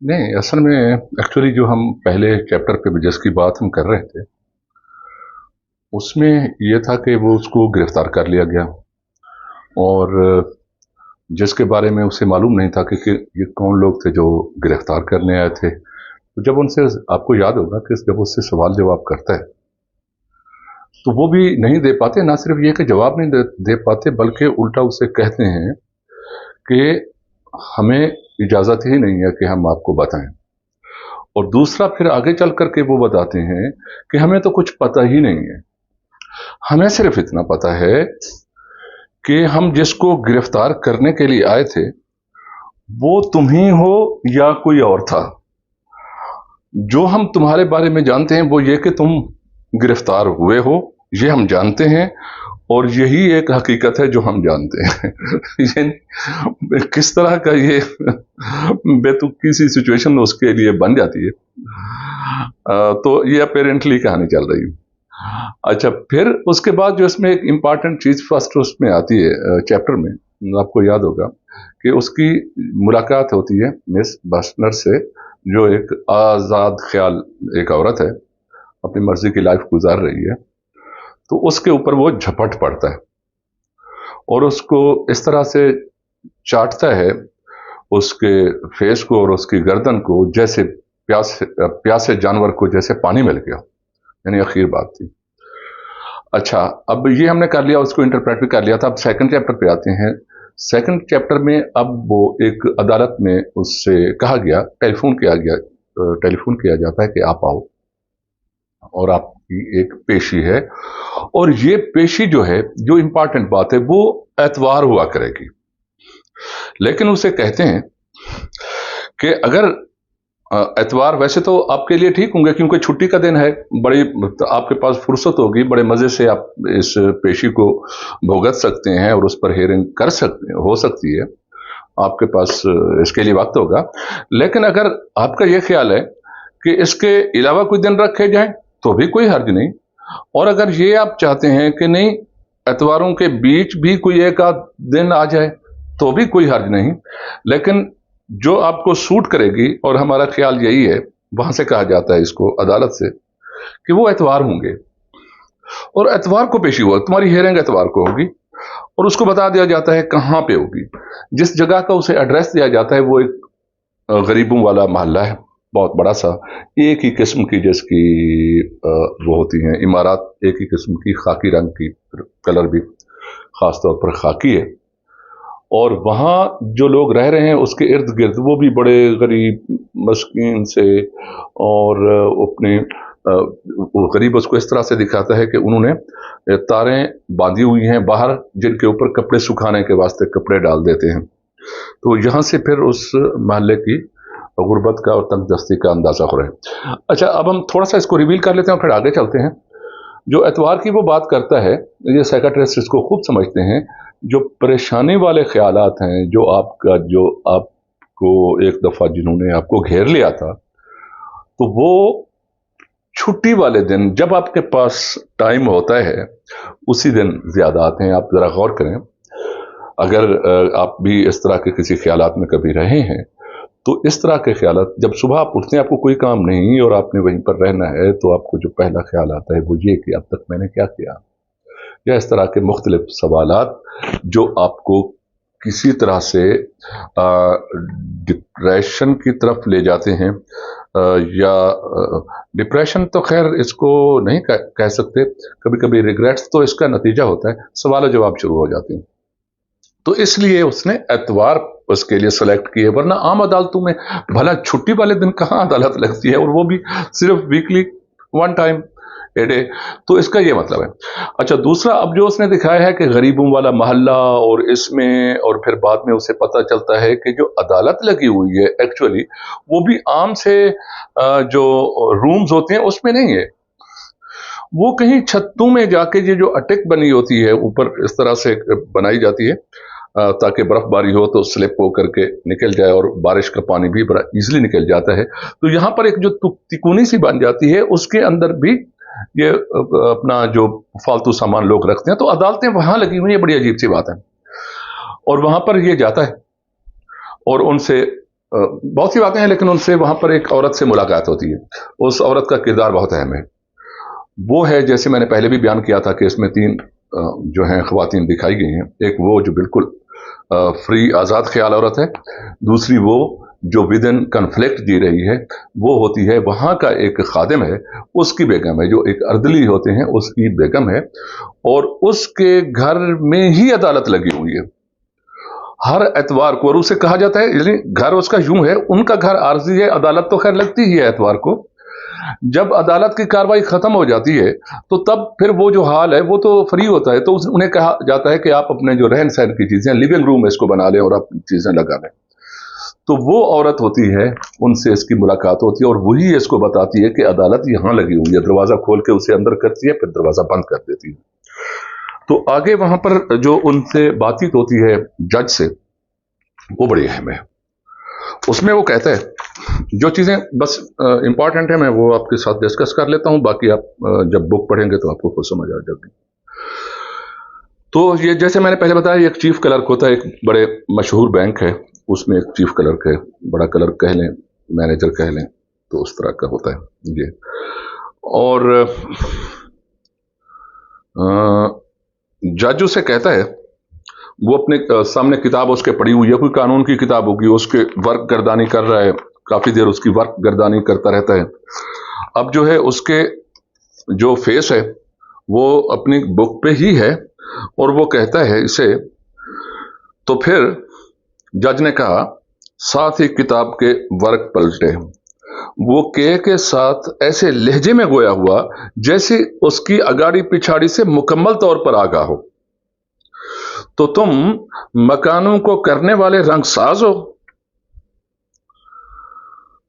नहीं, असल में एक्चुअली जो हम पहले चैप्टर पे जिसकी बात हम कर रहे थे, उसमें ये था कि वो उसको गिरफ्तार कर लिया गया और जिसके बारे में उसे मालूम नहीं था कि ये कौन लोग थे जो गिरफ्तार करने आए थे। तो जब उनसे, आपको याद होगा कि जब उससे सवाल जवाब करता है तो वो भी नहीं दे पाते, ना सिर्फ ये कि जवाब नहीं दे पाते बल्कि उल्टा उसे कहते हैं कि हमें इजाज़त ही नहीं है कि हम आपको बताएं। और दूसरा फिर आगे चल करके वो बताते हैं कि हमें तो कुछ पता ही नहीं है, हमें सिर्फ इतना पता है कि हम जिसको गिरफ्तार करने के लिए आए थे वो तुम ही हो या कोई और था। जो हम तुम्हारे बारे में जानते हैं वो ये कि तुम गिरफ्तार हुए हो, ये हम जानते हैं, और यही एक हकीकत है जो हम जानते हैं। ये किस तरह का ये बेतुकी सी सिचुएशन उसके लिए बन जाती है। तो ये अपेरेंटली कहानी चल रही है। अच्छा, फिर उसके बाद जो इसमें एक इम्पॉर्टेंट चीज फर्स्ट उसमें आती है चैप्टर में, आपको याद होगा कि उसकी मुलाकात होती है मिस बस्नर से, जो एक आजाद ख्याल एक औरत है, अपनी मर्जी की लाइफ गुजार रही है। तो उसके ऊपर वो झपट पड़ता है और उसको इस तरह से चाटता है, उसके फेस को और उसकी गर्दन को, जैसे प्यासे जानवर को जैसे पानी मिल गया, यानी आखिर बात थी। अच्छा, अब ये हमने कर लिया, उसको इंटरप्रेट भी कर लिया था। अब सेकंड चैप्टर पे आते हैं। सेकंड चैप्टर में अब वो एक अदालत में उससे कहा गया, टेलीफोन किया जाता है कि आप आओ और आपकी एक पेशी है, और ये पेशी जो है, जो इंपॉर्टेंट बात है, वो एतवार हुआ करेगी। लेकिन उसे कहते हैं कि अगर एतवार वैसे तो आपके लिए ठीक होंगे क्योंकि छुट्टी का दिन है, बड़ी आपके पास फुर्सत होगी, बड़े मजे से आप इस पेशी को भुगत सकते हैं और उस पर हियरिंग कर सकते हो सकती है, आपके पास इसके लिए वक्त होगा। लेकिन अगर आपका यह ख्याल है कि इसके अलावा कोई दिन रखे जाए तो भी कोई हर्ज नहीं, और अगर ये आप चाहते हैं कि नहीं, एतवारों के बीच भी कोई एक आध दिन आ जाए तो भी कोई हर्ज नहीं, लेकिन जो आपको सूट करेगी, और हमारा ख्याल यही है, वहां से कहा जाता है इसको अदालत से, कि वो एतवार होंगे और एतवार को पेशी हुआ, तुम्हारी हियरिंग एतवार को होगी, और उसको बता दिया जाता है कहाँ पे होगी। जिस जगह का उसे एड्रेस दिया जाता है वो एक गरीबों वाला मोहल्ला है, बहुत बड़ा सा, एक ही किस्म की जिसकी वो होती हैं इमारत, एक ही किस्म की, खाकी रंग की, कलर भी खासतौर पर खाकी है, और वहाँ जो लोग रह रहे हैं उसके इर्द गिर्द वो भी बड़े गरीब मस्कीन से, और अपने वो गरीब उसको इस तरह से दिखाता है कि उन्होंने तारें बांधी हुई हैं बाहर, जिनके ऊपर कपड़े सुखाने के वास्ते कपड़े डाल देते हैं। तो यहाँ से फिर उस महल्ले की गुर्बत का और तंगदस्ती का अंदाजा हो रहा है। अच्छा, अब हम थोड़ा सा इसको रिवील कर लेते हैं और फिर आगे चलते हैं। जो एतवार की वो बात करता है, ये साइकियाट्रिस्ट इसको खूब समझते हैं, जो परेशानी वाले ख्यालात हैं, जो आपको एक दफा जिन्होंने आपको घेर लिया था, तो वो छुट्टी वाले दिन, जब आपके पास टाइम होता है, उसी दिन ज्यादा आते हैं। आप जरा गौर करें, अगर आप भी इस तरह के किसी ख्यालात में कभी रहे हैं, तो इस तरह के ख्यालात, जब सुबह आप उठते हैं, आपको कोई काम नहीं और आपने वहीं पर रहना है, तो आपको जो पहला ख्याल आता है वो ये कि अब तक मैंने क्या किया, या इस तरह के मुख्तलिफ सवालात जो आपको किसी तरह से डिप्रेशन की तरफ ले जाते हैं, या डिप्रेशन तो खैर इसको नहीं कह सकते, कभी कभी रिग्रेट्स तो इसका नतीजा होता है, सवाल जवाब शुरू हो जाते हैं। तो इसलिए उसने एतवार उसके लिए सेलेक्ट किए, वरना आम अदालतों में भला छुट्टी वाले दिन कहाँ अदालत लगती है, और वो भी सिर्फ weekly one time a day. तो इसका ये मतलब है। अच्छा, दूसरा, अब जो उसने दिखाया है कि गरीबों वाला मोहल्ला, और इसमें, और फिर बाद में उसे पता चलता है कि जो अदालत लगी हुई है एक्चुअली वो भी आम से जो रूम्स होते हैं उसमें नहीं है, वो कहीं छतों में जाके, ये जो अटैक बनी होती है ऊपर इस तरह से बनाई जाती है ताकि बर्फबारी हो तो स्लिप हो करके निकल जाए, और बारिश का पानी भी बड़ा इजीली निकल जाता है। तो यहाँ पर एक जो तिकोनी सी बन जाती है, उसके अंदर भी ये अपना जो फालतू सामान लोग रखते हैं, तो अदालतें वहां लगी हुई है, बड़ी अजीब सी बात है। और वहां पर ये जाता है और उनसे बहुत सी बातें हैं, लेकिन उनसे वहां पर एक औरत से मुलाकात होती है। उस औरत का किरदार बहुत अहम है। वो है, जैसे मैंने पहले भी बयान किया था कि इसमें तीन जो हैं ख्वातीन दिखाई गई हैं। एक वो जो बिल्कुल फ्री आज़ाद ख्याल औरत है, दूसरी वो जो विद इन कन्फ्लिक्ट जी रही है, वो होती है वहाँ का एक खादिम है, उसकी बेगम है, जो एक अर्दली होते हैं उसकी बेगम है, और उसके घर में ही अदालत लगी हुई है हर एतवार को। और उसे कहा जाता है, यानी घर उसका यूं है, उनका घर आरजी है, अदालत तो खैर लगती ही है एतवार को। जब अदालत की कार्रवाई खत्म हो जाती है तो तब फिर वो जो हाल है वो तो फ्री होता है, तो उन्हें कहा जाता है कि आप अपने जो रहन सहन की चीजें, लिविंग रूम इसको बना लें और आप चीजें लगा लें। तो वो औरत होती है, उनसे इसकी मुलाकात होती है और वही इसको बताती है कि अदालत यहां लगी हुई है। दरवाजा खोल के उसे अंदर करती है, फिर दरवाजा बंद कर देती है। तो आगे वहां पर जो उनसे बातचीत होती है जज से, वो बड़ी अहम है। उसमें वो कहता है, जो चीजें बस इंपॉर्टेंट है मैं वो आपके साथ डिस्कस कर लेता हूं, बाकी आप जब बुक पढ़ेंगे तो आपको खुद समझ आ जाएगी। तो ये जैसे मैंने पहले बताया, एक चीफ क्लर्क होता है, एक बड़े मशहूर बैंक है, उसमें एक चीफ क्लर्क है, बड़ा क्लर्क कह लें, मैनेजर कह लें, तो उस तरह का होता है ये। और जज उसे कहता है, वो अपने सामने किताब उसके पड़ी हुई है, कोई कानून की किताब होगी, उसके वर्क गर्दानी कर रहा है, काफी देर उसकी वर्क गर्दानी करता रहता है। अब जो है उसके जो फेस है वो अपनी बुक पे ही है, और वो कहता है इसे, तो फिर जज ने कहा, साथ ही किताब के वर्क पलटे। वो के साथ ऐसे लहजे में गोया हुआ जैसे उसकी अगाड़ी पिछाड़ी से मुकम्मल तौर पर आगाह हो। तो तुम मकानों को करने वाले रंगसाज हो?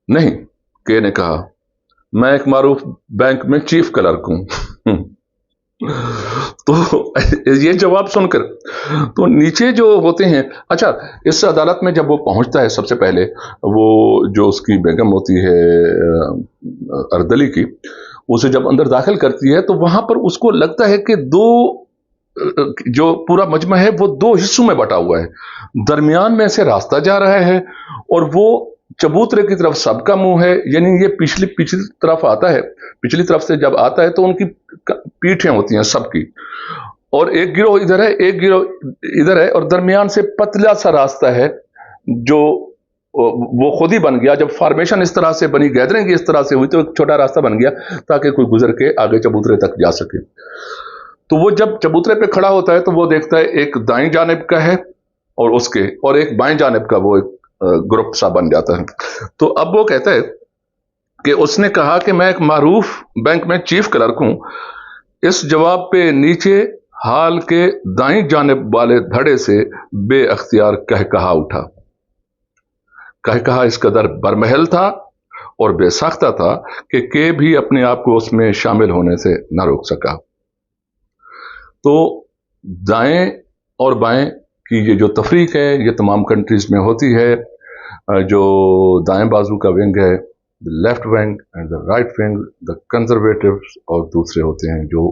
नहीं, के ने कहा, मैं एक मारूफ बैंक में चीफ क्लर्क हूं। तो ये जवाब सुनकर तो नीचे जो होते हैं, अच्छा, इस अदालत में जब वो पहुंचता है, सबसे पहले वो जो उसकी बेगम होती है अर्दली की, उसे जब अंदर दाखिल करती है तो वहां पर उसको लगता है कि दो, जो पूरा मजमा है वो दो हिस्सों में बटा हुआ है। दरमियान में से रास्ता जा रहा है और वो चबूतरे की तरफ सबका मुंह है, यानी ये पिछली तरफ आता है, पिछली तरफ से जब आता है तो उनकी पीठें होती हैं सबकी, और एक गिरोह इधर है, एक गिरोह इधर है, और दरमियान से पतला सा रास्ता है जो वो खुद ही बन गया। जब फॉर्मेशन इस तरह से बनी, गैदरिंग इस तरह से हुई, तो एक छोटा रास्ता बन गया ताकि कोई गुजर के आगे चबूतरे तक जा सके। तो वो जब चबूतरे पे खड़ा होता है तो वो देखता है एक दाईं जानिब का है और उसके, और एक बाएं जानिब का, वो एक ग्रुप सा बन जाता है। तो अब वो कहता है कि उसने कहा कि मैं एक मारूफ बैंक में चीफ क्लर्क हूं। इस जवाब पे नीचे हाल के दाईं जानिब वाले धड़े से बेअख्तियार कहा उठा। कहा इस कदर बरमहल था और बेसाख्ता था कि के भी अपने आप को उसमें शामिल होने से न रोक सका। तो दाएं और बाएं की ये जो तफरीक है ये तमाम कंट्रीज में होती है। जो दाएं बाजू का विंग है, the left wing and the right wing, the conservatives, और दूसरे होते हैं जो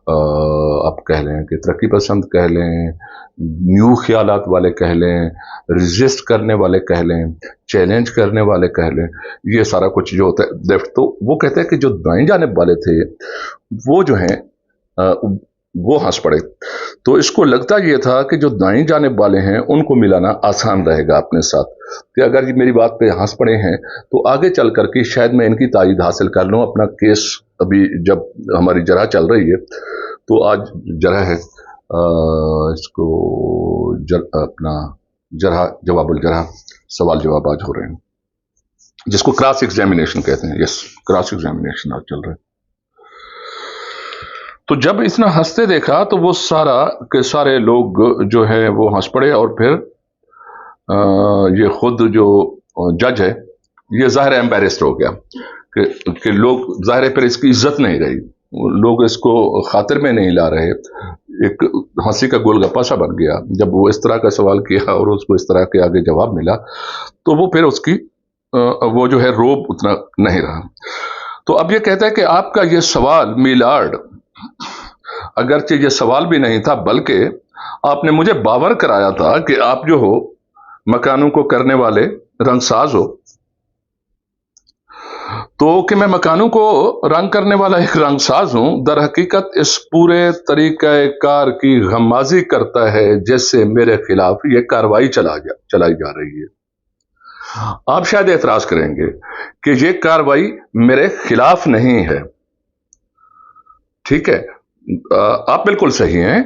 आप कह लें कि तरक्की पसंद कह लें, न्यू ख्यालात वाले कह लें, रिजिस्ट करने वाले कह लें, चैलेंज करने वाले कह लें, ये सारा कुछ जो होता है लेफ्ट। तो वो कहते हैं कि जो दाएं जानिब वाले थे वो जो हैं वो हंस पड़े। तो इसको लगता ये था कि जो दाईं जानिब वाले हैं उनको मिलाना आसान रहेगा अपने साथ, कि अगर ये मेरी बात पे हंस पड़े हैं तो आगे चल करके शायद मैं इनकी तायीद हासिल कर लूँ। अपना केस अभी जब हमारी जरह चल रही है, तो आज जरह है, इसको अपना जरह जवाबुल जरह, सवाल जवाब आज हो रहे हैं, जिसको क्रॉस एग्जामिनेशन कहते हैं। यस, क्रॉस एग्जामिनेशन आज चल रहा है। तो जब इसने हंसते देखा तो वो सारा के सारे लोग जो है वो हंस पड़े, और फिर ये खुद जो जज है ये ज़ाहिर एम्बेरेस्ड हो गया कि लोग, ज़ाहिर है फिर इसकी इज्जत नहीं रही, लोग इसको खातिर में नहीं ला रहे। एक हंसी का गोलगप्पा सा बन गया जब वो इस तरह का सवाल किया और उसको इस तरह के आगे जवाब मिला, तो वो फिर उसकी वो जो है रोब उतना नहीं रहा। तो अब ये कहता है कि आपका ये सवाल मिलार्ड, अगरचे ये सवाल भी नहीं था, बल्कि आपने मुझे बावर कराया था कि आप जो हो मकानों को करने वाले रंगसाज हो, तो कि मैं मकानों को रंग करने वाला एक रंगसाज हूं, दर हकीकत इस पूरे तरीक़े कार की गम्माजी करता है जिससे मेरे खिलाफ ये कार्रवाई चलाई जा रही है। आप शायद एतराज करेंगे कि ये कार्रवाई मेरे खिलाफ नहीं है। ठीक है, आप बिल्कुल सही हैं,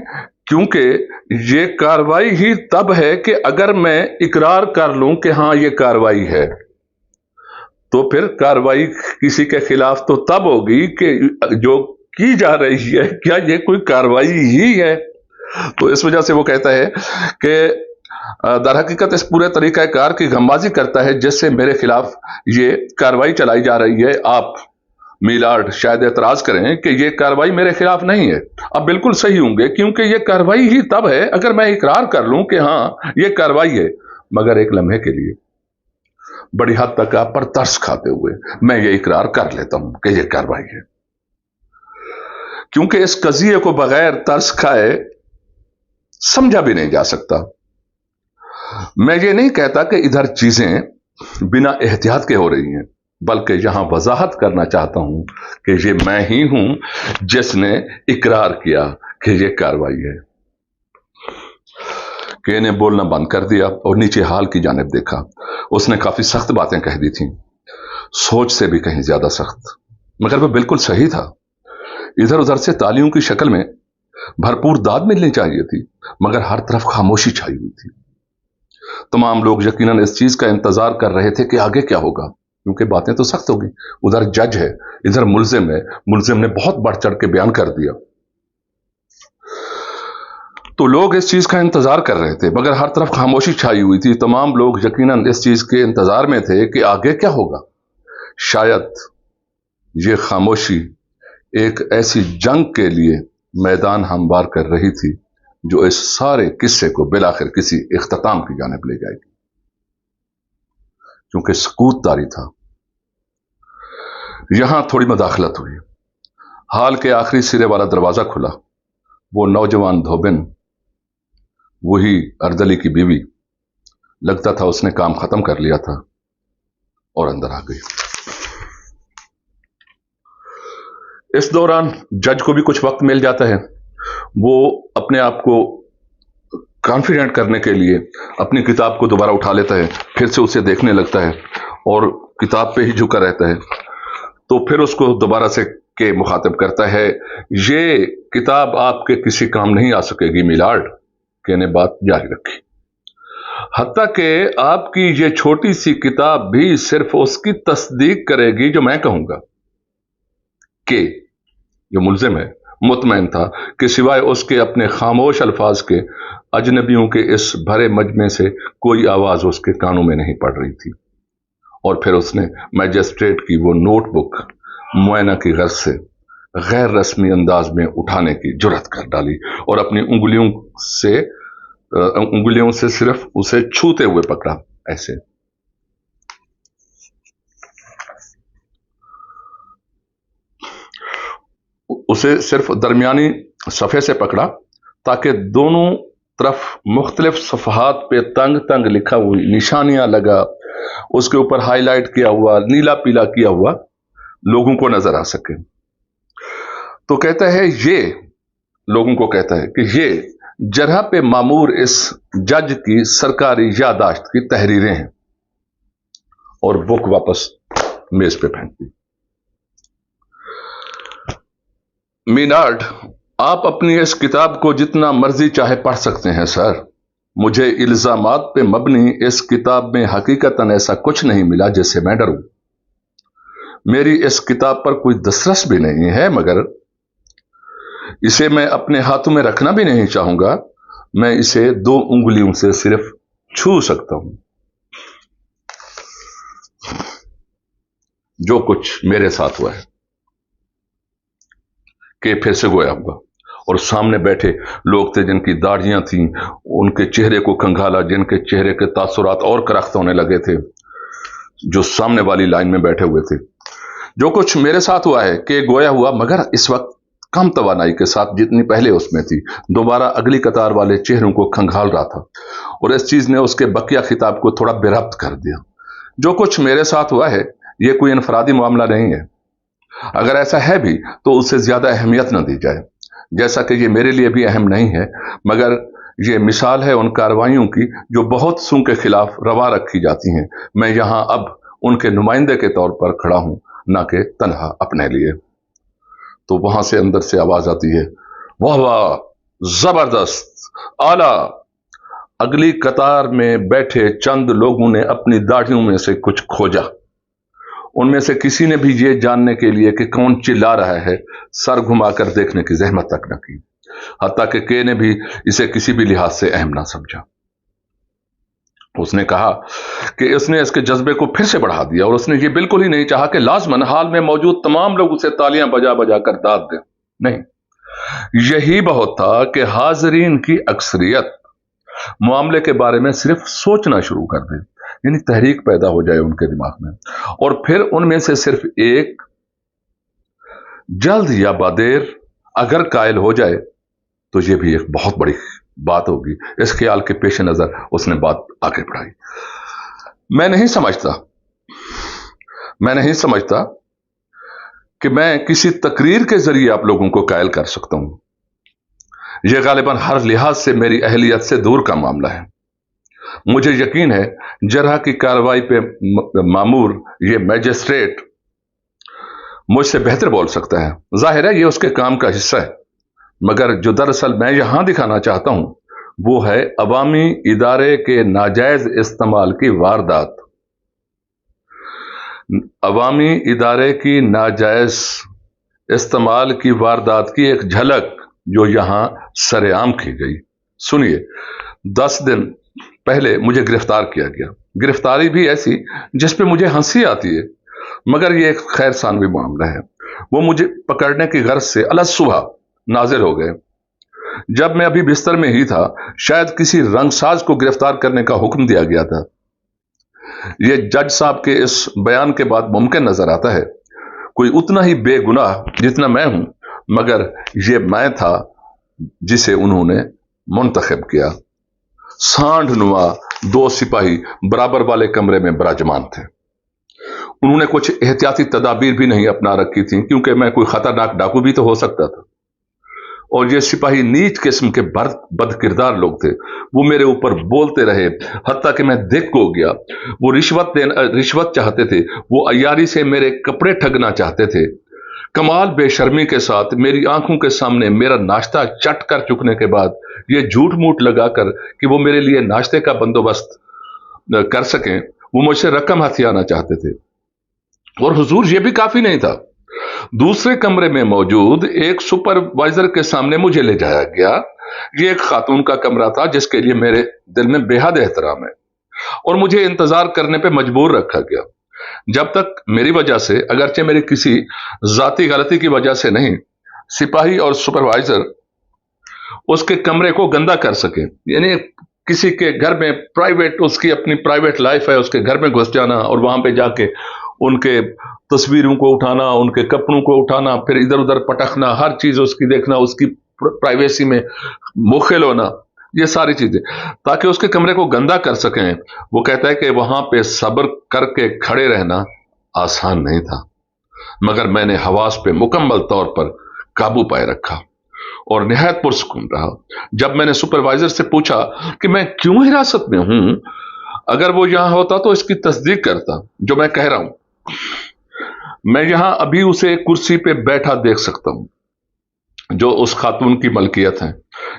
क्योंकि ये कार्रवाई ही तब है कि अगर मैं इकरार कर लूं कि हां ये कार्रवाई है, तो फिर कार्रवाई किसी के खिलाफ तो तब होगी कि जो की जा रही है क्या ये कोई कार्रवाई ही है। तो इस वजह से वो कहता है कि दर हकीकत इस पूरे तरीका कार की गम्बाजी करता है जिससे मेरे खिलाफ ये कार्रवाई चलाई जा रही है। आप मीलार्ड शायद एतराज करें कि ये कार्रवाई मेरे खिलाफ नहीं है। आप बिल्कुल सही होंगे, क्योंकि ये कार्रवाई ही तब है अगर मैं इकरार कर लूं कि हां ये कार्रवाई है, मगर एक लम्हे के लिए बड़ी हद तक आप पर तरस खाते हुए मैं ये इकरार कर लेता हूं कि ये कार्रवाई है, क्योंकि इस कजिए को बगैर तरस खाए समझा भी नहीं जा सकता। मैं ये नहीं कहता कि इधर चीजें बिना एहतियात के हो रही हैं, बल्कि यहां वजाहत करना चाहता हूं कि ये मैं ही हूं जिसने इकरार किया कि ये कार्रवाई है। के ने बोलना बंद कर दिया और नीचे हाल की जानिब देखा। उसने काफी सख्त बातें कह दी थी, सोच से भी कहीं ज्यादा सख्त, मगर वह बिल्कुल सही था। इधर उधर से तालियों की शक्ल में भरपूर दाद मिलनी चाहिए थी, मगर हर तरफ खामोशी छाई हुई थी। तमाम लोग यकीनन इस चीज का इंतजार कर रहे थे कि आगे क्या होगा, क्योंकि बातें तो सख्त होगी। उधर जज है, इधर मुल्जिम है, मुल्जिम ने बहुत बढ़ चढ़ के बयान कर दिया। तो लोग इस चीज का इंतजार कर रहे थे, मगर हर तरफ खामोशी छाई हुई थी। तमाम लोग यकीनन इस चीज के इंतजार में थे कि आगे क्या होगा। शायद ये खामोशी एक ऐसी जंग के लिए मैदान हमवार कर रही थी जो इस सारे किस्से को बिलाखिर किसी इख्तिताम की जानिब ले जाएगी, क्योंकि सकूत तारी था। यहां थोड़ी मदाखलत हुई। हाल के आखिरी सिरे वाला दरवाजा खुला। वो नौजवान धोबिन, वही अर्दली की बीवी, लगता था उसने काम खत्म कर लिया था और अंदर आ गई। इस दौरान जज को भी कुछ वक्त मिल जाता है। वो अपने आप को कॉन्फिडेंट करने के लिए अपनी किताब को दोबारा उठा लेता है, फिर से उसे देखने लगता है और किताब पे ही झुका रहता है। तो फिर उसको दोबारा से के मुखातिब करता है, ये किताब आपके किसी काम नहीं आ सकेगी मीलार्ड। के ने बात जारी रखी, हत्ता कि आपकी ये छोटी सी किताब भी सिर्फ उसकी तस्दीक करेगी जो मैं कहूंगा। के जो मुल्जिम है मुतमैन था कि सिवाय उसके अपने खामोश अल्फाज के अजनबियों के इस भरे मजमे से कोई आवाज उसके कानों में नहीं पड़ रही थी। और फिर उसने मैजिस्ट्रेट की वो नोटबुक मुआयना की गर्ज से गैर रस्मी अंदाज में उठाने की जुर्रत कर डाली और अपनी उंगलियों से सिर्फ उसे छूते हुए पकड़ा। ऐसे उसे सिर्फ दरमियानी सफ़े से पकड़ा ताकि दोनों तरफ मुख्तलिफ सफ़हात पे तंग तंग लिखा हुई निशानियां लगा, उसके ऊपर हाईलाइट किया हुआ, नीला पीला किया हुआ लोगों को नजर आ सके। तो कहता है, ये लोगों को कहता है कि ये जरह पे मामूर इस जज की सरकारी यादाश्त की तहरीरें हैं, और बुक वापस मेज पे फेंक दी। मीनार्ड, आप अपनी इस किताब को जितना मर्जी चाहे पढ़ सकते हैं सर। मुझे इल्जामात पे मबनी इस किताब में हकीकतन ऐसा कुछ नहीं मिला जिससे मैं डरूं। मेरी इस किताब पर कोई दस्तरस भी नहीं है, मगर इसे मैं अपने हाथों में रखना भी नहीं चाहूंगा। मैं इसे 2 उंगलियों से सिर्फ छू सकता हूं। जो कुछ मेरे साथ हुआ है कि फिर से गोया हुआ, और सामने बैठे लोग थे जिनकी दाढ़ियां थीं, उनके चेहरे को खंगाला, जिनके चेहरे के तासुरात और करख्त होने लगे थे, जो सामने वाली लाइन में बैठे हुए थे। जो कुछ मेरे साथ हुआ है कि गोया हुआ, मगर इस वक्त कम तवानाई के साथ जितनी पहले उसमें थी। दोबारा अगली कतार वाले चेहरों को खंगाल रहा था, और इस चीज ने उसके बकिया खिताब को थोड़ा बेरब्त कर दिया। जो कुछ मेरे साथ हुआ है ये कोई इनफरादी मामला नहीं है। अगर ऐसा है भी तो उससे ज्यादा अहमियत न दी जाए, जैसा कि ये मेरे लिए भी अहम नहीं है, मगर ये मिसाल है उन कार्रवाइयों की जो बहुत सू के खिलाफ रवा रखी जाती हैं। मैं यहां अब उनके नुमाइंदे के तौर पर खड़ा हूं, ना कि तन्हा अपने लिए। तो वहां से अंदर से आवाज आती है, वाह वाह, जबरदस्त, आला। अगली कतार में बैठे चंद लोगों ने अपनी दाढ़ियों में से कुछ खोजा। उनमें से किसी ने भी ये जानने के लिए कि कौन चिल्ला रहा है सर घुमाकर देखने की जहमत तक न की। हत्ता कि के ने भी इसे किसी भी लिहाज से अहम ना समझा। उसने कहा कि उसने इसके जज्बे को फिर से बढ़ा दिया और उसने ये बिल्कुल ही नहीं चाहा कि लाजमन हाल में मौजूद तमाम लोग उसे तालियां बजा बजा कर दाद दें। नहीं, यही बहुत था कि हाजरीन की अक्सरियत मामले के बारे में सिर्फ सोचना शुरू कर दे, यानी तहरीक पैदा हो जाए उनके दिमाग में, और फिर उनमें से सिर्फ एक जल्द या बादेर अगर कायल हो जाए तो यह भी एक बहुत बड़ी बात होगी। इस ख्याल के पेश नजर उसने बात आगे बढ़ाई। मैं नहीं समझता कि मैं किसी तकरीर के जरिए आप लोगों को कायल कर सकता हूं। यह गालिबन हर लिहाज से मेरी अहलियत से दूर का मामला है। मुझे यकीन है जरह की कार्रवाई पे मामूर ये मैजिस्ट्रेट मुझसे बेहतर बोल सकता है। जाहिर है ये उसके काम का हिस्सा है, मगर जो दरअसल मैं यहां दिखाना चाहता हूं वो है अवामी इदारे के नाजायज इस्तेमाल की वारदात। अवामी इदारे की नाजायज इस्तेमाल की वारदात की एक झलक जो यहां सरेआम की गई। सुनिए, 10 दिन पहले मुझे गिरफ्तार किया गया। गिरफ्तारी भी ऐसी जिस पे मुझे हंसी आती है, मगर ये एक खैर सानवी मामला है। वो मुझे पकड़ने की गर्ज से अलग सुबह नाजिर हो गए। जब मैं अभी बिस्तर में ही था, शायद किसी रंगसाज को गिरफ्तार करने का हुक्म दिया गया था। ये जज साहब के इस बयान के बाद मुमकिन नजर आता है। कोई उतना ही बेगुनाह जितना मैं हूं, मगर ये मैं था जिसे उन्होंने मुंतखब किया। सांढनुमा 2 सिपाही बराबर वाले कमरे में विराजमान थे। उन्होंने कुछ एहतियाती तदाबीर भी नहीं अपना रखी थी, क्योंकि मैं कोई खतरनाक डाकू भी तो हो सकता था। और ये सिपाही नीच किस्म के बदकिरदार लोग थे। वो मेरे ऊपर बोलते रहे, हत्ता कि मैं दिक हो गया। वो रिश्वत चाहते थे, वो अयारी से मेरे कपड़े ठगना चाहते थे। कमाल बेशर्मी के साथ मेरी आंखों के सामने मेरा नाश्ता चट कर चुकने के बाद ये झूठ मूठ लगाकर कि वो मेरे लिए नाश्ते का बंदोबस्त कर सकें, वो मुझसे रकम हथियाना चाहते थे। और हुजूर ये भी काफी नहीं था। दूसरे कमरे में मौजूद एक सुपरवाइजर के सामने मुझे ले जाया गया। ये एक खातून का कमरा था जिसके लिए मेरे दिल में बेहद एहतराम है, और मुझे इंतजार करने पे मजबूर रखा गया जब तक मेरी वजह से, अगरचे मेरी किसी जाती गलती की वजह से नहीं, सिपाही और सुपरवाइजर उसके कमरे को गंदा कर सके। यानी किसी के घर में प्राइवेट, उसकी अपनी प्राइवेट लाइफ है, उसके घर में घुस जाना और वहां पे जाके उनके तस्वीरों को उठाना, उनके कपड़ों को उठाना, फिर इधर उधर पटकना, हर चीज उसकी देखना, उसकी प्राइवेसी में मुखिल होना, ये सारी चीजें, ताकि उसके कमरे को गंदा कर सकें। वो कहता है कि वहां पे सब्र करके खड़े रहना आसान नहीं था, मगर मैंने हवास पे मुकम्मल तौर पर काबू पाए रखा और निहायत पुरसुकून रहा। जब मैंने सुपरवाइजर से पूछा कि मैं क्यों हिरासत में हूं, अगर वो यहां होता तो इसकी तस्दीक करता जो मैं कह रहा हूं। मैं यहां अभी उसे कुर्सी पे बैठा देख सकता हूं, जो उस खातून की मलकियत है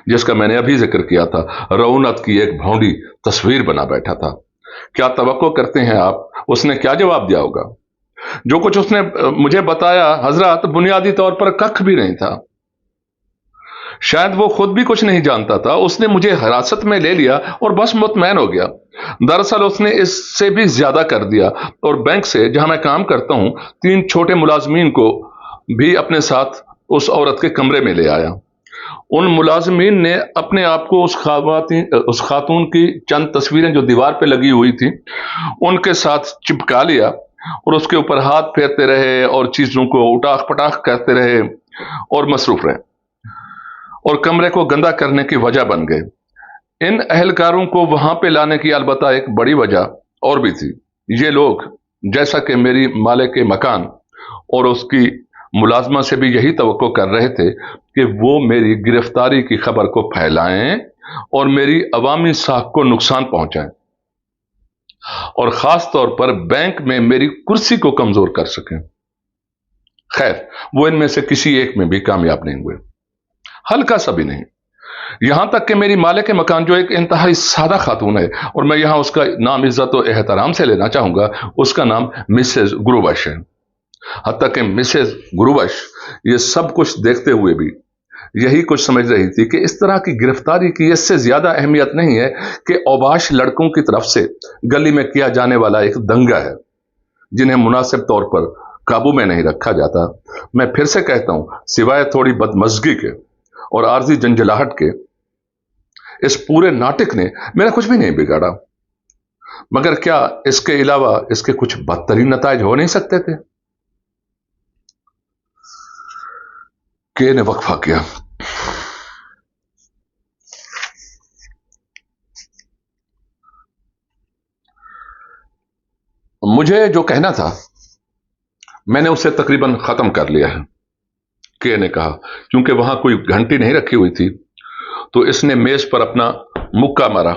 जिसका मैंने अभी जिक्र किया था। रौनक की एक भौंडी तस्वीर बना बैठा था। क्या तवक्को करते हैं आप उसने क्या जवाब दिया होगा? जो कुछ उसने मुझे बताया हजरत, बुनियादी तौर पर कख भी नहीं था। शायद वो खुद भी कुछ नहीं जानता था। उसने मुझे हिरासत में ले लिया और बस मुतमैन हो गया। दरअसल उसने इससे भी ज्यादा कर दिया और बैंक से, जहां मैं काम करता हूं, 3 छोटे मुलाजमीन को भी अपने साथ उस औरत के कमरे में ले आया। उन मुलाजमीन ने अपने आप को उस खातून की चंद तस्वीरें जो दीवार पे लगी हुई थी उनके साथ चिपका लिया और उसके ऊपर हाथ फेरते रहे और चीजों को उठाक पटाख करते रहे और मसरूफ रहे, और कमरे को गंदा करने की वजह बन गए। इन अहलकारों को वहां पे लाने की अलबत्ता एक बड़ी वजह और भी थी। ये लोग, जैसा कि मेरी मालिक मकान और उसकी मुलाजमा से भी यही तवक्को कर रहे थे कि वो मेरी गिरफ्तारी की खबर को फैलाएं और मेरी अवामी साख को नुकसान पहुंचाएं, और खास तौर पर बैंक में मेरी कुर्सी को कमजोर कर सकें। खैर, वो इनमें से किसी एक में भी कामयाब नहीं हुए, हल्का सा भी नहीं। यहां तक कि मेरी मालिक मकान, जो एक इंतहाई सादा खातून है, और मैं यहां उसका नाम इज्जत और एहतराम से लेना चाहूंगा, उसका नाम मिसेस गुरुबश है। हत्ता कि मिसेस गुरुबश ये सब कुछ देखते हुए भी यही कुछ समझ रही थी कि इस तरह की गिरफ्तारी की इससे ज्यादा अहमियत नहीं है कि औबाश लड़कों की तरफ से गली में किया जाने वाला एक दंगा है, जिन्हें मुनासिब तौर पर काबू में नहीं रखा जाता। मैं फिर से कहता हूं, सिवाय थोड़ी बदमज़गी के और आर्जी जंजलाहट के, इस पूरे नाटक ने मेरा कुछ भी नहीं बिगाड़ा। मगर क्या इसके अलावा इसके कुछ बदतरीन नताइज हो नहीं सकते थे? के ने वक्फा किया। मुझे जो कहना था मैंने उसे तकरीबन खत्म कर लिया है, के ने कहा। क्योंकि वहां कोई घंटी नहीं रखी हुई थी तो इसने मेज पर अपना मुक्का मारा,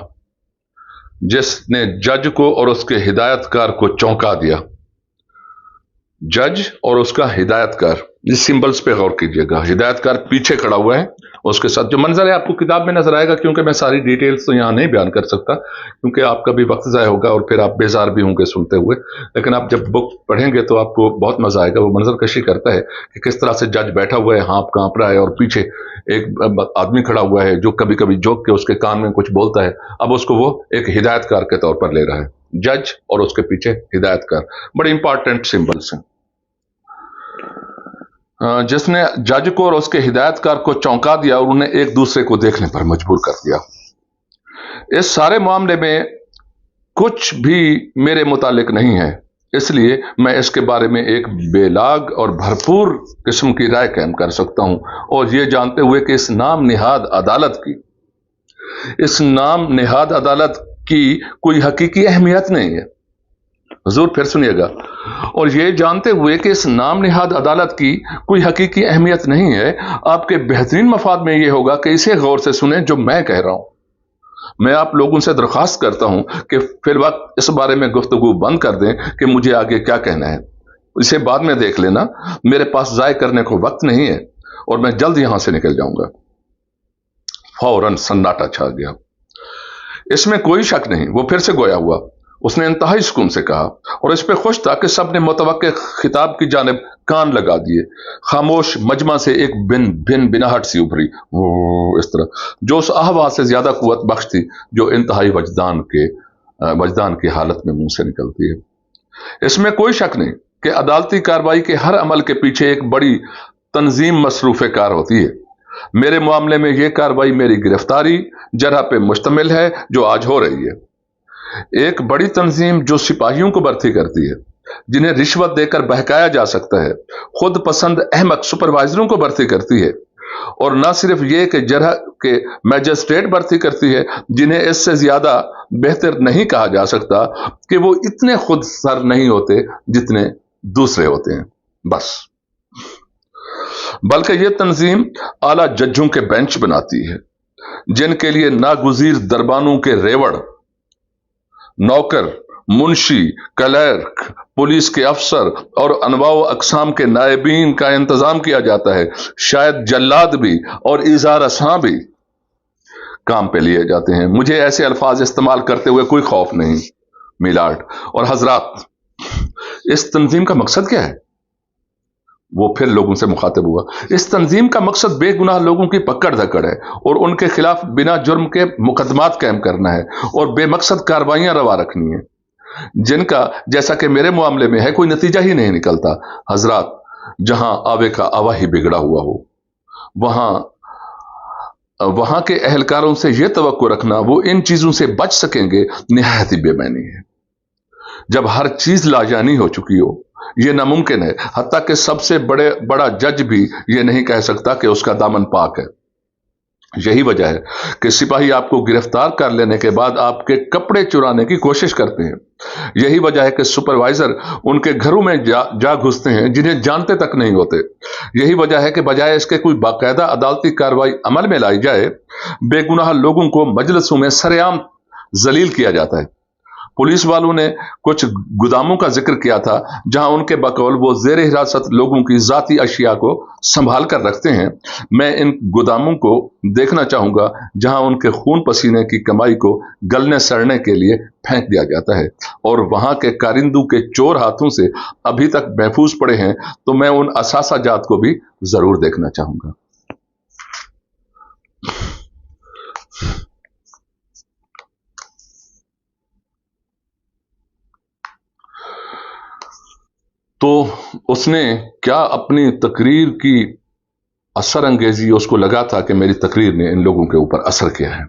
जिसने जज को और उसके हिदायतकार को चौंका दिया। जज और उसका हिदायतकार, इस सिंबल्स पे गौर कीजिएगा। हिदायतकार पीछे खड़ा हुआ है, उसके साथ जो मंजर है आपको किताब में नजर आएगा, क्योंकि मैं सारी डिटेल्स तो यहां नहीं बयान कर सकता, क्योंकि आपका भी वक्त ज़ाया होगा और फिर आप बेजार भी होंगे सुनते हुए। लेकिन आप जब बुक पढ़ेंगे तो आपको बहुत मजा आएगा। वो मंजर कशी करता है कि किस तरह से जज बैठा हुआ है, हाथ कांप रहा है, और पीछे एक आदमी खड़ा हुआ है जो कभी कभी जोक के उसके कान में कुछ बोलता है। अब उसको वो एक हिदायतकार के तौर पर ले रहा है, जज और उसके पीछे हिदायतकार। बड़े इंपॉर्टेंट सिंबल्स हैं। जिसने जज को और उसके हिदायतकार को चौंका दिया और उन्हें एक दूसरे को देखने पर मजबूर कर दिया। इस सारे मामले में कुछ भी मेरे मुतालिक नहीं है, इसलिए मैं इसके बारे में एक बेलाग और भरपूर किस्म की राय कायम कर सकता हूं, और यह जानते हुए कि इस नाम निहाद अदालत की कोई हकीकी अहमियत नहीं है। हुजूर फिर सुनिएगा, और ये जानते हुए कि इस नाम निहाद अदालत की कोई हकीकी अहमियत नहीं है, आपके बेहतरीन मफाद में यह होगा कि इसे गौर से सुने जो मैं कह रहा हूं। मैं आप लोगों से दरख्वास्त करता हूं कि फिर वक्त इस बारे में गुफ्तगू बंद कर दें कि मुझे आगे क्या कहना है, इसे बाद में देख लेना। मेरे पास जाय करने को वक्त नहीं है और मैं जल्द यहां से निकल जाऊंगा। फौरन सन्नाटा छा गया। इसमें कोई शक नहीं, वो फिर से गोया हुआ। उसने इंतहाई सुकून से कहा, और इस पे खुश था कि सबने मुतवक्के खिताब की जानिब कान लगा दिए। खामोश मजमा से एक बिनाहट सी उभरी, इस तरह, जो उस आवाज से ज्यादा कुव्वत बख्श थी जो इंतहाई वजदान की हालत में मुंह से निकलती है। इसमें कोई शक नहीं कि अदालती कार्रवाई के हर अमल के पीछे एक बड़ी तंजीम मसरूफ कार होती है। मेरे मामले में यह कार्रवाई मेरी गिरफ्तारी जरह पे मुश्तमिल है जो आज हो रही है। एक बड़ी तंजीम जो सिपाहियों को भर्ती करती है, जिन्हें रिश्वत देकर बहकाया जा सकता है, खुद पसंद अहमक सुपरवाइजरों को भर्ती करती है, और न सिर्फ ये कि जरह के मैजिस्ट्रेट भर्ती करती है, जिन्हें इससे ज्यादा बेहतर नहीं कहा जा सकता कि वो इतने खुद सर नहीं होते जितने दूसरे होते हैं, बस। बल्कि ये तंजीम आला जजों के बेंच बनाती है, जिनके लिए नागुजीर दरबानों के रेवड़, नौकर, मुंशी, क्लर्क, पुलिस के अफसर और अनवाओ अकसाम के नायबीन का इंतजाम किया जाता है। शायद जल्लाद भी और इजार असां भी काम पे लिए जाते हैं। मुझे ऐसे अल्फाज इस्तेमाल करते हुए कोई खौफ नहीं, मिलाड और हजरात। इस तंजीम का मकसद क्या है? वो फिर लोगों से मुखातिब हुआ। इस तंजीम का मकसद बेगुनाह लोगों की पकड़ धकड़ है और उनके खिलाफ बिना जुर्म के मुकदमात कायम करना है और बेमकसद कार्रवाइयां रवा रखनी है, जिनका, जैसा कि मेरे मामले में है, कोई नतीजा ही नहीं निकलता। हजरात, जहां आवे का आवा ही बिगड़ा हुआ हो, वहां के अहलकारों से यह तवक्को रखना वो इन चीजों से बच सकेंगे, निहायत ही बेमैनी है। जब हर चीज लाजानी हो चुकी हो, यह नामुमकिन है। हत्ता कि सबसे बड़ा जज भी यह नहीं कह सकता कि उसका दामन पाक है। यही वजह है कि सिपाही आपको गिरफ्तार कर लेने के बाद आपके कपड़े चुराने की कोशिश करते हैं। यही वजह है कि सुपरवाइजर उनके घरों में जा घुसते हैं जिन्हें जानते तक नहीं होते। यही वजह है कि बजाय इसके कोई बाकायदा अदालती कार्रवाई अमल में लाई जाए, बेगुनाह लोगों को मजलिसों में सरेआम जलील किया जाता है। पुलिस वालों ने कुछ गोदामों का जिक्र किया था जहां उनके बकौल वो जेर हिरासत लोगों की जाती अशिया को संभाल कर रखते हैं। मैं इन गोदामों को देखना चाहूंगा जहां उनके खून पसीने की कमाई को गलने सड़ने के लिए फेंक दिया जाता है और वहां के कारिंदों के चोर हाथों से अभी तक महफूज पड़े हैं, तो मैं उन असासा जात को भी जरूर देखना चाहूंगा। तो उसने क्या अपनी तकरीर की असर अंगेजी, उसको लगा था कि मेरी तकरीर ने इन लोगों के ऊपर असर किया है,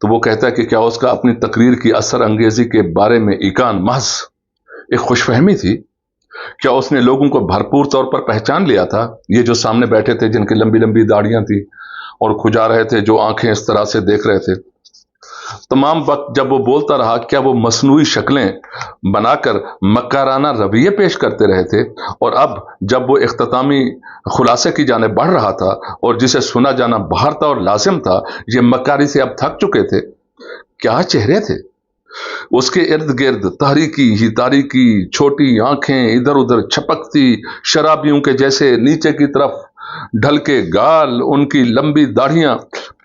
तो वो कहता है कि क्या उसका अपनी तकरीर की असर अंगेजी के बारे में इकान महज एक खुशफहमी थी? क्या उसने लोगों को भरपूर तौर पर पहचान लिया था? ये जो सामने बैठे थे, जिनकी लंबी लंबी दाढ़ियां थी और खुजा रहे थे, जो आंखें इस तरह से देख रहे थे, तमाम वक्त जब वो बोलता रहा, क्या वो मसनूई शक्लें बनाकर मक्काराना रवैये पेश करते रहे थे? और अब जब वो इख्तितामी खुलासे की जाने बढ़ रहा था और जिसे सुना जाना बाहर था और लाजिम था, ये मक्कारी से अब थक चुके थे। क्या चेहरे थे उसके इर्द गिर्द! तारीकी ही तारीकी, छोटी आंखें इधर उधर छपकती शराबियों के जैसे नीचे की तरफ ढलके गाल, उनकी लंबी दाढ़ियां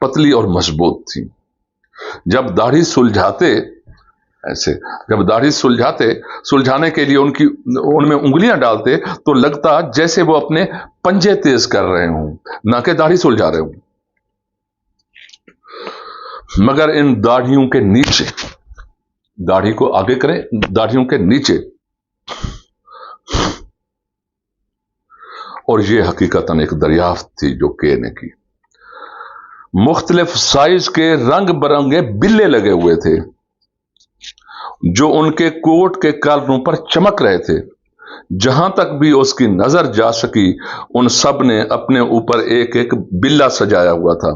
पतली और मजबूत थी। जब दाढ़ी सुलझाते ऐसे जब दाढ़ी सुलझाने के लिए उनमें उंगलियां डालते तो लगता जैसे वो अपने पंजे तेज कर रहे हों, ना कि दाढ़ी सुलझा रहे हों। मगर इन दाढ़ियों के नीचे, दाढ़ी को आगे करें, दाढ़ियों के नीचे, और ये हकीकतन एक दरियाफ्त थी जो के ने की, मुख्तलिफ साइज के रंग बिरंगे बिल्ले लगे हुए थे जो उनके कोट के कॉलरों पर चमक रहे थे। जहां तक भी उसकी नजर जा सकी, उन सब ने अपने ऊपर एक एक बिल्ला सजाया हुआ था।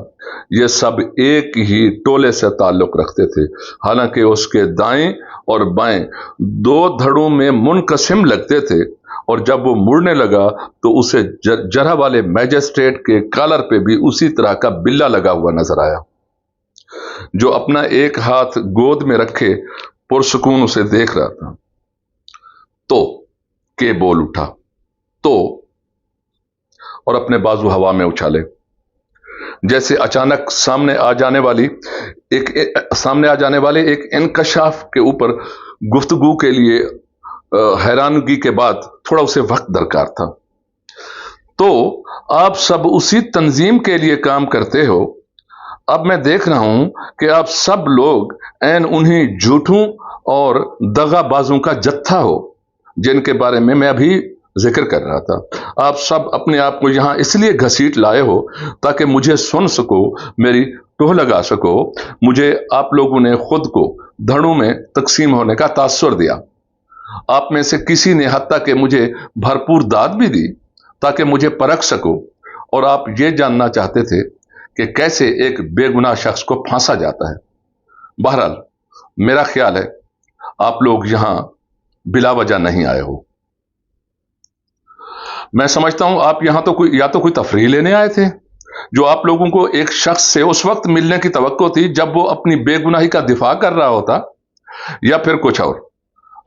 ये सब एक ही टोले से ताल्लुक रखते थे, हालांकि उसके दाएं और बाएं दो धड़ों में मुनकसिम लगते थे, और जब वो मुड़ने लगा तो उसे जरह वाले मैजिस्ट्रेट के कॉलर पे भी उसी तरह का बिल्ला लगा हुआ नजर आया, जो अपना एक हाथ गोद में रखे पुरसुकून उसे देख रहा था। तो के बोल उठा, तो, और अपने बाजू हवा में उछाले, जैसे अचानक सामने आ जाने वाले एक इंकशाफ के ऊपर गुफ्तगू के लिए हैरानगी के बाद थोड़ा उसे वक्त दरकार था। तो आप सब उसी तंजीम के लिए काम करते हो। अब मैं देख रहा हूं कि आप सब लोग ऐन उन्हीं झूठों और दगाबाजों का जत्था हो जिनके बारे में मैं अभी जिक्र कर रहा था। आप सब अपने आप को यहां इसलिए घसीट लाए हो ताकि मुझे सुन सको, मेरी टोह लगा सको। मुझे आप लोगों ने खुद को धड़ों में तकसीम होने का तासुर दिया। आप में से किसी ने हत्ता कि मुझे भरपूर दाद भी दी ताकि मुझे परख सको, और आप ये जानना चाहते थे कि कैसे एक बेगुनाह शख्स को फांसा जाता है। बहरहाल मेरा ख्याल है आप लोग यहां बिला वजह नहीं आए हो। मैं समझता हूं आप यहां तो कोई तफरीह लेने आए थे, जो आप लोगों को एक शख्स से उस वक्त मिलने की तवक्को थी जब वो अपनी बेगुनाही का दिफा कर रहा होता, या फिर कुछ और।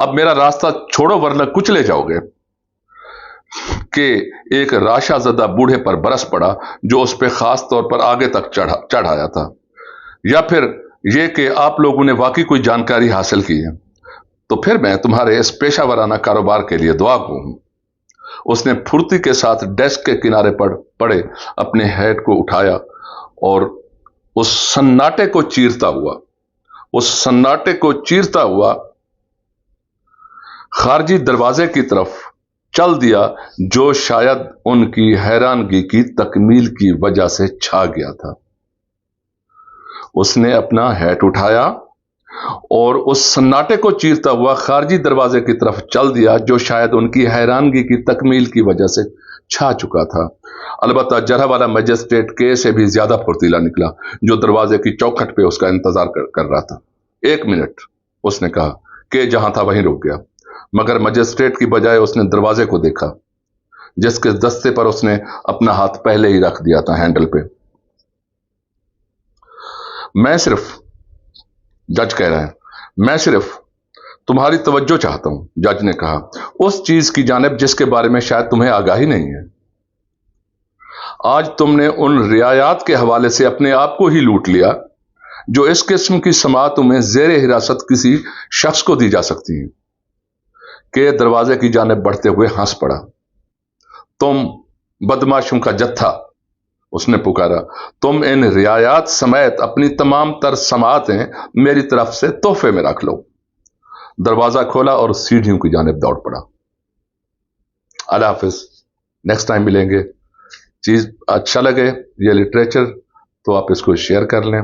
अब मेरा रास्ता छोड़ो वरना कुछ ले जाओगे। कि एक राशाजदा बूढ़े पर बरस पड़ा जो उस पर खास तौर पर आगे तक चढ़ाया था, या फिर यह कि आप लोगों ने वाकई कोई जानकारी हासिल की है, तो फिर मैं तुम्हारे इस पेशावराना कारोबार के लिए दुआ गो हूं। उसने फुर्ती के साथ डेस्क के किनारे पर पड़े अपने हैट को उठाया और उस सन्नाटे को चीरता हुआ खारजी दरवाजे की तरफ चल दिया, जो शायद उनकी हैरानगी की तकमील की वजह से छा गया था। उसने अपना हैट उठाया और उस सन्नाटे को चीरता हुआ खारजी दरवाजे की तरफ चल दिया, जो शायद उनकी हैरानगी की तकमील की वजह से چھا چکا تھا۔ البتہ جرح والا مجسٹریٹ کے سے بھی زیادہ پھرتیلا نکلا، جو دروازے کی چوکھٹ پہ اس کا انتظار کر رہا تھا۔ 1 منٹ، اس نے کہا۔ کہ جہاں تھا وہیں رک گیا، مگر مجسٹریٹ کی بجائے اس نے دروازے کو دیکھا، جس کے دستے پر اس نے اپنا ہاتھ پہلے ہی رکھ دیا تھا، ہینڈل پہ۔ جج کہہ رہا ہے، میں صرف تمہاری توجہ چاہتا ہوں، جج نے کہا، اس چیز کی جانب جس کے بارے میں شاید تمہیں آگاہی نہیں ہے۔ آج تم نے ان رعایات کے حوالے سے اپنے آپ کو ہی لوٹ لیا جو اس قسم کی سماعتوں میں زیر حراست کسی شخص کو دی جا سکتی ہیں۔ کہ دروازے کی جانب بڑھتے ہوئے ہنس پڑا۔ تم بدماشوں کا جتھا، اس نے پکارا، تم ان رعایات سمیت اپنی تمام تر سماعتیں میری طرف سے تحفے میں رکھ لو۔ دروازہ کھولا اور سیڑھیوں کی جانب دوڑ پڑا۔ اللہ حافظ، نیکسٹ ٹائم ملیں گے۔ چیز اچھا لگے یہ لٹریچر تو آپ اس کو شیئر کر لیں،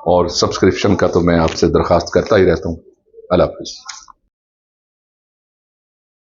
اور سبسکرپشن کا تو میں آپ سے درخواست کرتا ہی رہتا ہوں۔ اللہ حافظ۔